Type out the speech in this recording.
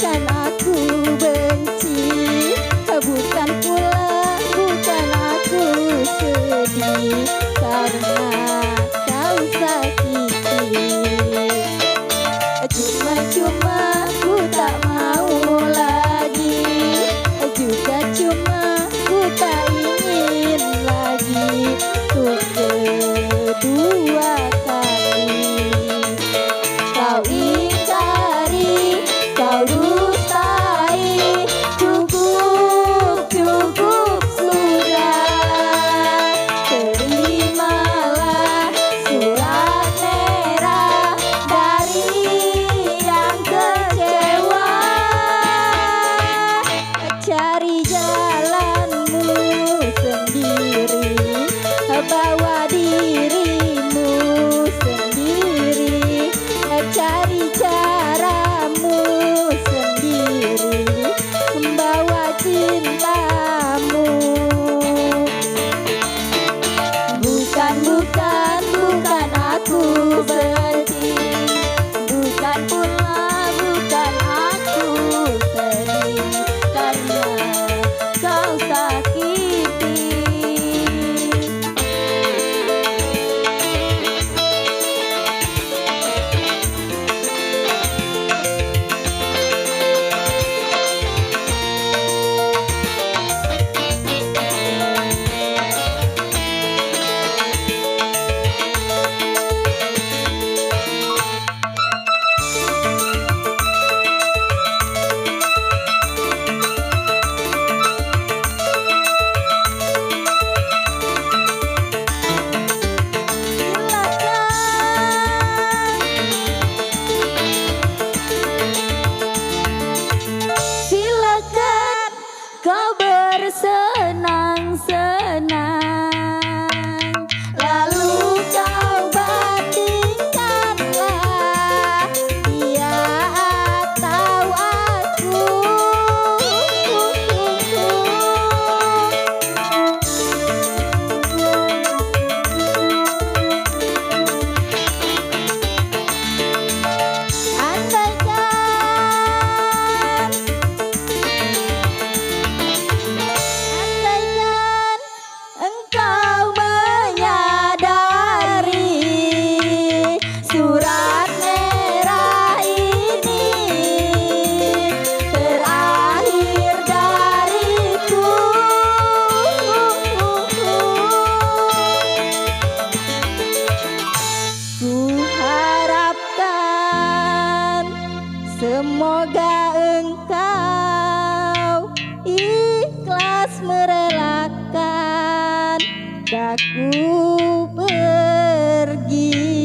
bukan aku benci, bukan pula bukan aku sedih karena kau sakiti. Cuma-cuma ku tak mau lagi, juga cuma ku tak ingin lagi untuk kedua kali. Kau ingkari, kau dustai, cukup, cukup sudah. Terimalah surat merah dari yang kecewa. Cari jalanmu sendiri, bawa dirimu sendiri, cari caramu sendiri, membawa cintamu. Bukan, bukan, bukan aku benci, bukan pula bukan aku sedih karena kau sakiti. Silakan kau bersenang-senang, lalu kau bandingkanlah dia atau aku. Andaikan engkau menyadari surat merah ini terakhir dariku. Ku harapkan semoga engkau ikhlas merelakan daku pergi.